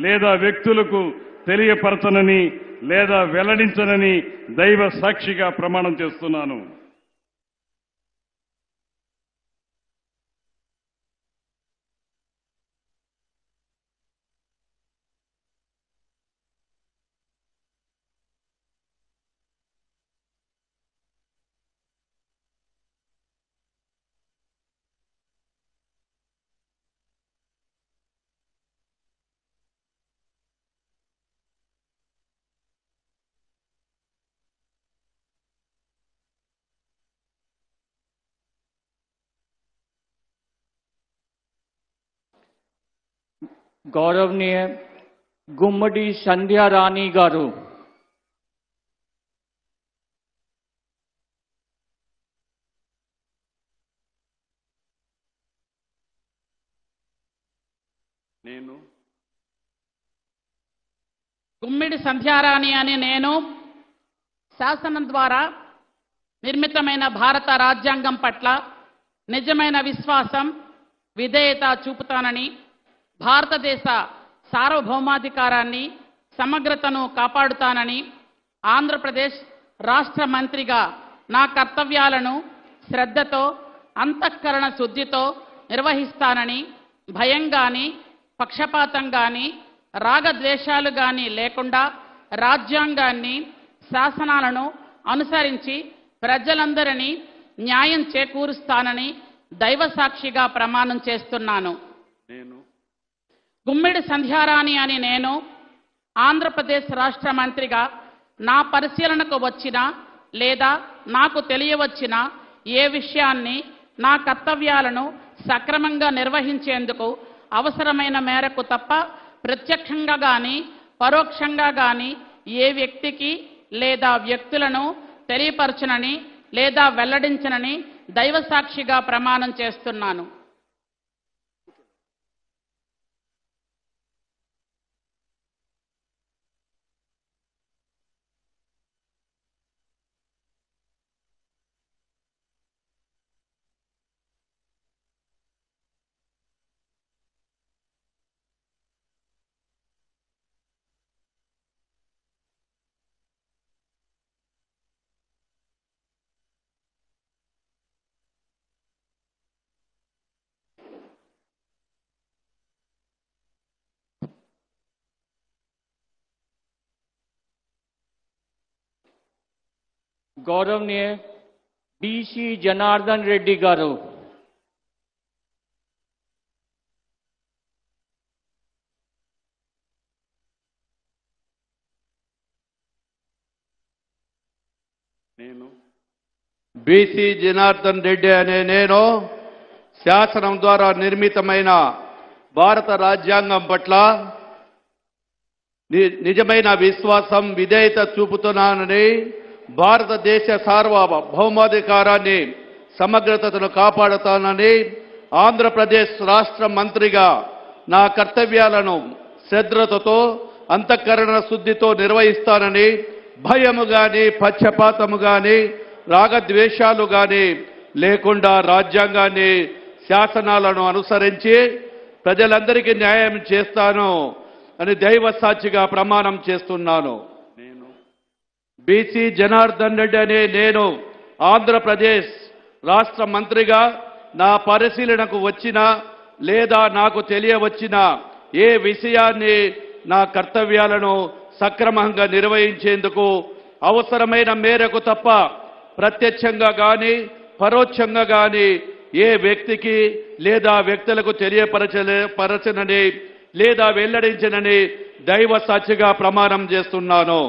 లేదా వ్యక్తులకు తెలియపరచనని లేదా వెల్లడించనని దైవ సాక్షిగా ప్రమాణం చేస్తున్నాను.
गौरवनीय గుమ్మడి సంధ్యారాణి గారు.
నేను
గుమ్మిడి సంధ్యారాణి అని నేను శాసనం ద్వారా నిర్మితమైన భారత రాజ్యాంగం పట్ల నిజమైన విశ్వాసం, విధేయత చూపుతానని, భారతదేశ సార్వభౌమాధికారాన్ని, సమగ్రతను కాపాడుతానని, ఆంధ్రప్రదేశ్ రాష్ట్ర మంత్రిగా నా కర్తవ్యాలను శ్రద్ధతో, అంతఃకరణ శుద్ధితో నిర్వహిస్తానని, భయం గాని, పక్షపాతం గాని, రాగద్వేషాలు గాని లేకుండా రాజ్యాంగాన్ని, శాసనాలను అనుసరించి ప్రజలందరినీ న్యాయం చేకూరుస్తానని దైవ సాక్షిగా ప్రమాణం చేస్తున్నాను.
నేను
గుమ్మిడి సంధ్యారాణి అని నేను ఆంధ్రప్రదేశ్ రాష్ట్ర మంత్రిగా నా పరిశీలనకు వచ్చిన లేదా నాకు తెలియవచ్చిన ఏ విషయాన్ని, నా కర్తవ్యాలను సక్రమంగా నిర్వహించేందుకు అవసరమైన మేరకు తప్ప ప్రత్యక్షంగా గాని పరోక్షంగా గాని ఏ వ్యక్తికి లేదా వ్యక్తులను తెలియపరచనని లేదా వెల్లడించనని దైవ సాక్షిగా ప్రమాణం చేస్తున్నాను.
गौरवनीय बीसी जनार्दन रेड्डी गारू.
నేను
బీసీ జనార్దన్ రెడ్డి అనే నేను శాసనం ద్వారా నిర్మితమైన భారత రాజ్యాంగం పట్ల నిజమైన విశ్వాసం, విధేయత చూపుతున్నానని, భారతదేశ సార్వభౌమాధికారాన్ని, సమగ్రతను కాపాడుతానని, ఆంధ్రప్రదేశ్ రాష్ట్ర మంత్రిగా నా కర్తవ్యాలను శ్రద్ధతో, అంతఃకరణ శుద్ధితో నిర్వహిస్తానని, భయము గాని, పక్షపాతము గాని, రాగద్వేషాలు గాని లేకుండా రాజ్యాంగాన్ని, శాసనాలను అనుసరించి ప్రజలందరికీ న్యాయం చేస్తాను అని దైవ సాక్షిగా ప్రమాణం చేస్తున్నాను.
నేను
బీసీ జనార్దన్ రెడ్డి అనే నేను ఆంధ్రప్రదేశ్ రాష్ట్ర మంత్రిగా నా పరిశీలనకు వచ్చిన లేదా నాకు తెలియవచ్చిన ఏ విషయాన్ని, నా కర్తవ్యాలను సక్రమంగా నిర్వహించేందుకు అవసరమైన మేరకు తప్ప ప్రత్యక్షంగా గాని పరోక్షంగా గాని ఏ వ్యక్తికి లేదా వ్యక్తులకు తెలియపరచనని లేదా వెల్లడించనని దైవ సాక్షిగా ప్రమాణం చేస్తున్నాను.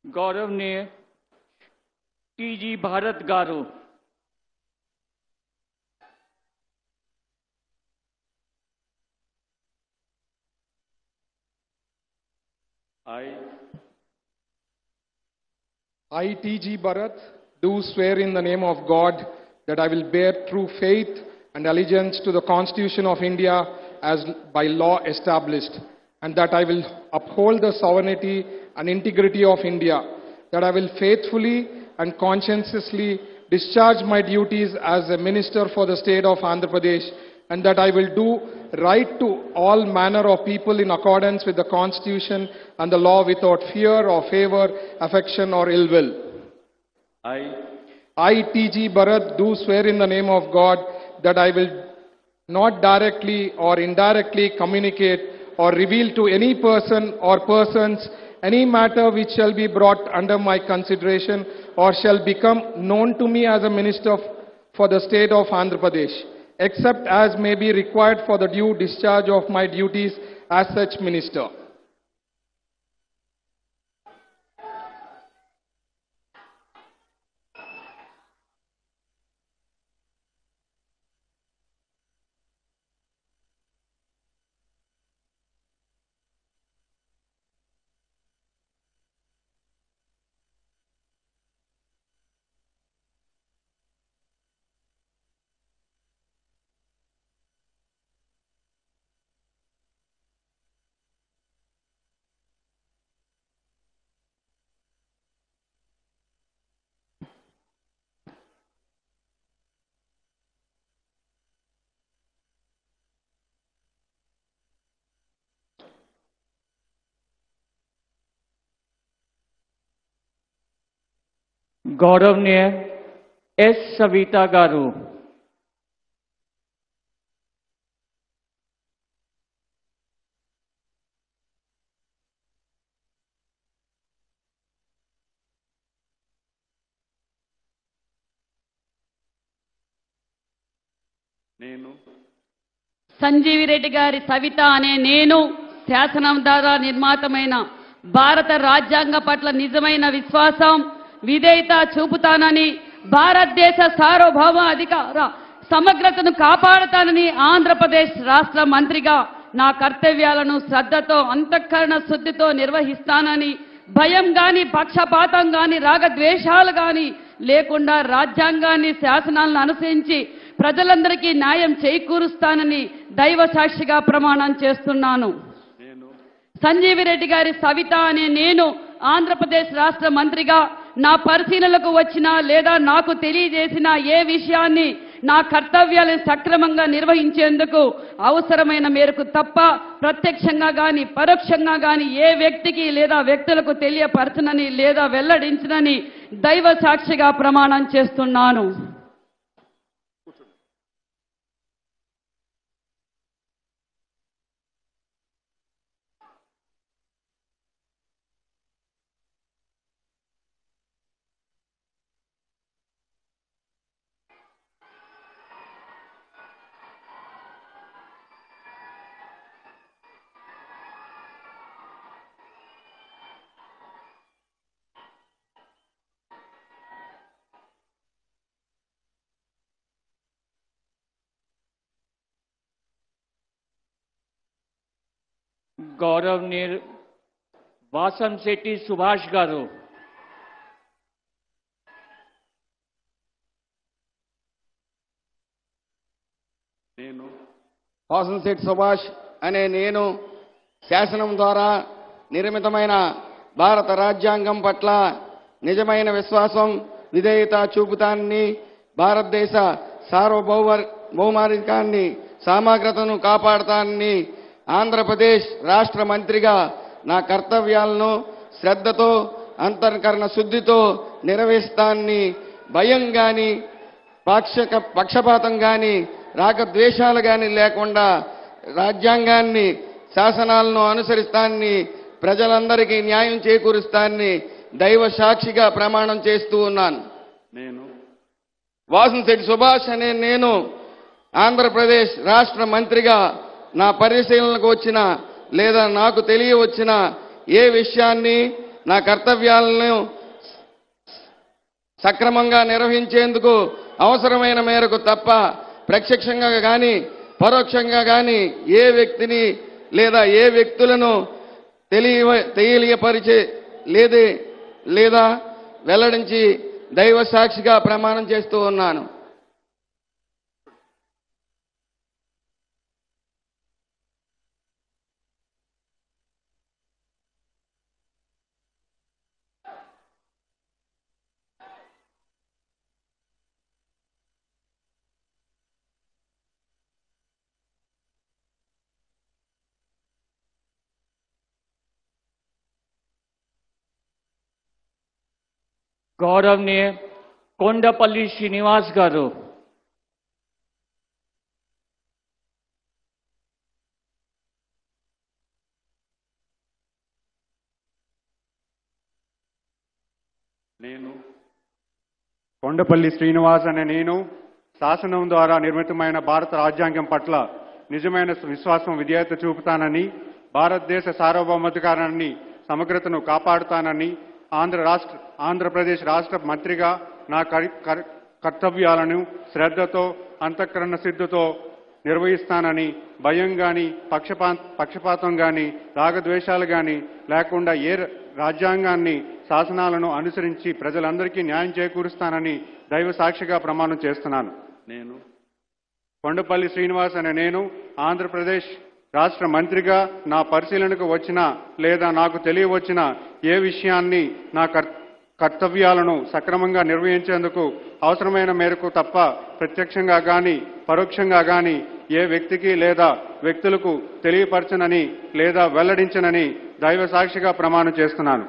गौरवनीय TG Bharat garu.
I, T.G. Bharat, do swear in the name of God that I will bear true faith and allegiance to the Constitution of India as by law established, and that I will uphold the sovereignty and integrity of India, that I will faithfully and conscientiously discharge my duties as a minister for the state of Andhra Pradesh, and that I will do right to all manner of people in accordance with the Constitution and the law without fear or favor, affection or ill will. I, T.G. Bharat, do swear in the name of God that I will not directly or indirectly communicate or reveal to any person or persons any matter which shall be brought under my consideration or shall become known to me as a minister for the state of Andhra Pradesh, except as may be required for the due discharge of my duties as such minister.
गौरवनीय S Savita garu
Sanjeevi Reddy గారి సవిత అనే నేను శాసనం ద్వారా నిర్మాతమైన భారత రాజ్యాంగ పట్ల నిజమైన విశ్వాసం విధేయత చూపుతానని భారతదేశ సార్వభౌమ అధికార సమగ్రతను కాపాడుతానని ఆంధ్రప్రదేశ్ రాష్ట్ర మంత్రిగా నా కర్తవ్యాలను శ్రద్ధతో అంతఃకరణ శుద్ధితో నిర్వహిస్తానని భయం గాని పక్షపాతం గాని రాగద్వేషాలు గాని లేకుండా రాజ్యాంగాన్ని శాసనాలను అనుసరించి ప్రజలందరికీ న్యాయం చేకూరుస్తానని దైవ సాక్షిగా ప్రమాణం చేస్తున్నాను. సంజీవి రెడ్డి గారి సవిత అనే నేను ఆంధ్రప్రదేశ్ రాష్ట్ర మంత్రిగా నా పరిశీలనకు వచ్చిన లేదా నాకు తెలియజేసిన ఏ విషయాన్ని నా కర్తవ్యాలను సక్రమంగా నిర్వహించేందుకు అవసరమైన మేరకు తప్ప ప్రత్యక్షంగా గాని పరోక్షంగా గాని ఏ వ్యక్తికి లేదా వ్యక్తులకు తెలియపరచనని లేదా వెల్లడించనని దైవ సాక్షిగా ప్రమాణం చేస్తున్నాను.
गौरवनीय वासम शेट्टी सुभाष गारू
వాసంశెట్టి సుభాష్ అనే నేను శాసనం ద్వారా నిర్మితమైన భారత రాజ్యాంగం పట్ల నిజమైన విశ్వాసం విధేయత చూపుతానని భారతదేశ సార్వభౌమాధికారాన్ని సమగ్రతను కాపాడుతానని ఆంధ్రప్రదేశ్ రాష్ట్ర మంత్రిగా నా కర్తవ్యాలను శ్రద్ధతో అంతఃకరణ శుద్ధితో నిర్వహిస్తానని భయం గాని పక్షపాతం గాని రాగద్వేషాలు గాని లేకుండా రాజ్యాంగాన్ని శాసనాలను అనుసరిస్తానని ప్రజలందరికీ న్యాయం చేకూరుస్తానని దైవ సాక్షిగా ప్రమాణం చేస్తూ ఉన్నాను. వాసంశెట్టి సుభాష్ అనే నేను ఆంధ్రప్రదేశ్ రాష్ట్ర మంత్రిగా నా పరిశీలనకు వచ్చిన లేదా నాకు తెలియవచ్చిన ఏ విషయాన్ని నా కర్తవ్యాలను సక్రమంగా నిర్వహించేందుకు అవసరమైన మేరకు తప్ప ప్రత్యక్షంగా గాని పరోక్షంగా గాని ఏ వ్యక్తిని లేదా ఏ వ్యక్తులను తెలియపరిచే లేదా వెల్లడించి దైవ సాక్షిగా ప్రమాణం చేస్తూ ఉన్నాను.
गौरवनीय कोंडपल्ली श्रीनिवास गारू
నేను
కొండపల్లి శ్రీనివాస్ అనే నేను శాసనం ద్వారా నిర్మితమైన భారత రాజ్యాంగం పట్ల నిజమైన విశ్వాసం విధేయత చూపుతానని, భారతదేశ సార్వభౌమాధికారాన్ని సమగ్రతను కాపాడుతానని, ఆంధ్రప్రదేశ్ రాష్ట్ర మంత్రిగా నా కర్తవ్యాలను శ్రద్ధతో అంతఃకరణ సిద్ధతో నిర్వహిస్తానని, భయం గాని పక్షపాతం గాని రాగద్వేషాలు గాని లేకుండా రాజ్యాంగాన్ని శాసనాలను అనుసరించి ప్రజలందరికీ న్యాయం చేకూరుస్తానని దైవ సాక్షిగా ప్రమాణం చేస్తున్నాను.
నేను
కొండపల్లి శ్రీనివాస్ అనే నేను ఆంధ్రప్రదేశ్ రాష్ట్ర మంత్రిగా నా పరిశీలనకు వచ్చిన లేదా నాకు తెలియవచ్చిన ఏ విషయాన్ని నా కర్తవ్యాలను సక్రమంగా నిర్వహించేందుకు అవసరమైన మేరకు తప్ప ప్రత్యక్షంగా గాని పరోక్షంగా గాని ఏ వ్యక్తికి లేదా వ్యక్తులకు తెలియపరచనని లేదా వెల్లడించనని దైవ సాక్షిగా ప్రమాణం చేస్తున్నాను.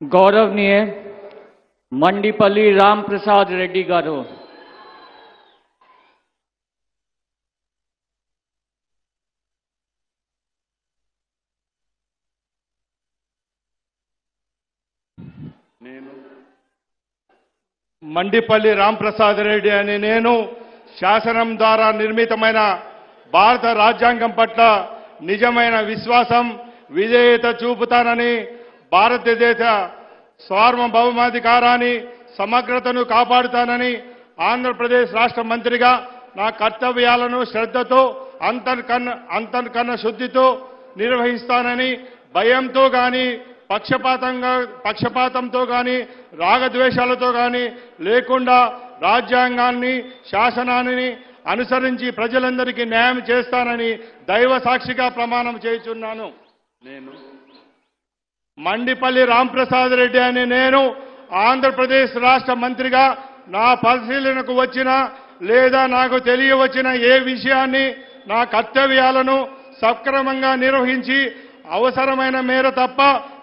गौरवनीय मंडीपल्ली राम प्रसाद रेड्डी गारू,
నేను
మండిపల్లి రాంప్రసాద్ రెడ్డి అనే నేను శాసనం ద్వారా నిర్మితమైన భారత రాజ్యాంగం పట్ల నిజమైన విశ్వాసం విధేయత చూపుతానని, భారతదేశ సార్వభౌమాధికారాన్ని సమగ్రతను కాపాడుతానని, ఆంధ్రప్రదేశ్ రాష్ట్ర మంత్రిగా నా కర్తవ్యాలను శ్రద్ధతో అంతర్కన్న శుద్ధితో నిర్వహిస్తానని, భయంతో గాని పక్షపాతంతో గాని రాగద్వేషాలతో గాని లేకుండా రాజ్యాంగాన్ని శాసనాన్ని అనుసరించి ప్రజలందరికీ న్యాయం చేస్తానని దైవ సాక్షిగా ప్రమాణం చేయుచున్నాను.
నేను
మండిపల్లి రాంప్రసాద్ రెడ్డి అనే నేను ఆంధ్రప్రదేశ్ రాష్ట్ర మంత్రిగా నా పరిశీలనకు వచ్చిన లేదా నాకు తెలియవచ్చిన ఏ విషయాన్ని నా కర్తవ్యాలను సక్రమంగా నిర్వహించి అవసరమైన మేర తప్ప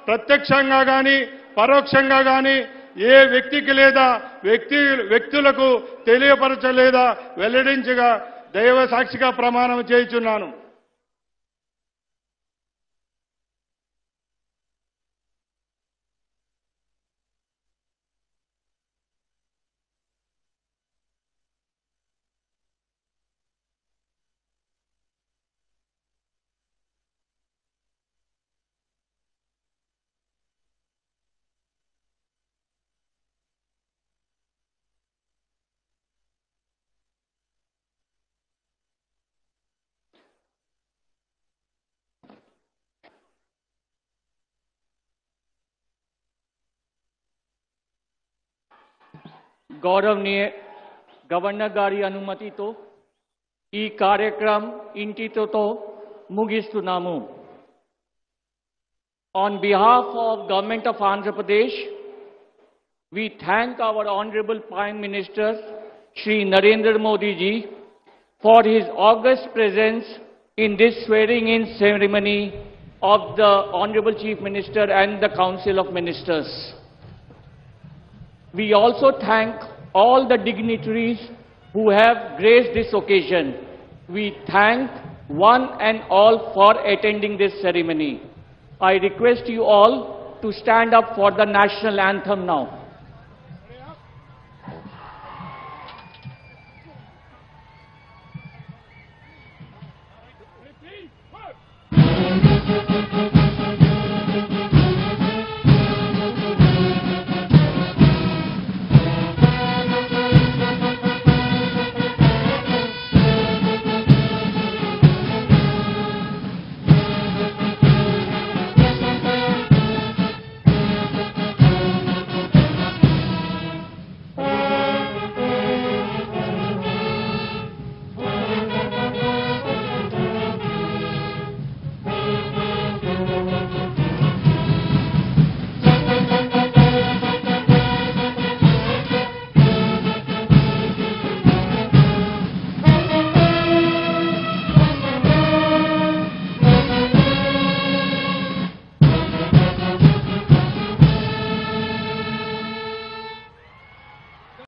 ప్రత్యక్షంగా గాని పరోక్షంగా గాని ఏ వ్యక్తికి లేదా వ్యక్తులకు తెలియపరచలేదా వెల్లడించగా దైవ సాక్షిగా ప్రమాణం చేయుచున్నాను.
गौरवनीय गवर्नर गारी अनुमति तो ఈ కార్యక్రమం ఇంటితో ముగిస్తున్నాము. On behalf of Government of Andhra Pradesh, we thank our Honorable Prime Minister Shri Narendra Modi ji for his august presence in this swearing-in ceremony of the Honorable Chief Minister and the Council of Ministers. We also thank all the dignitaries who have graced this occasion. We thank one and all for attending this ceremony. I request you all to stand up for the national anthem now.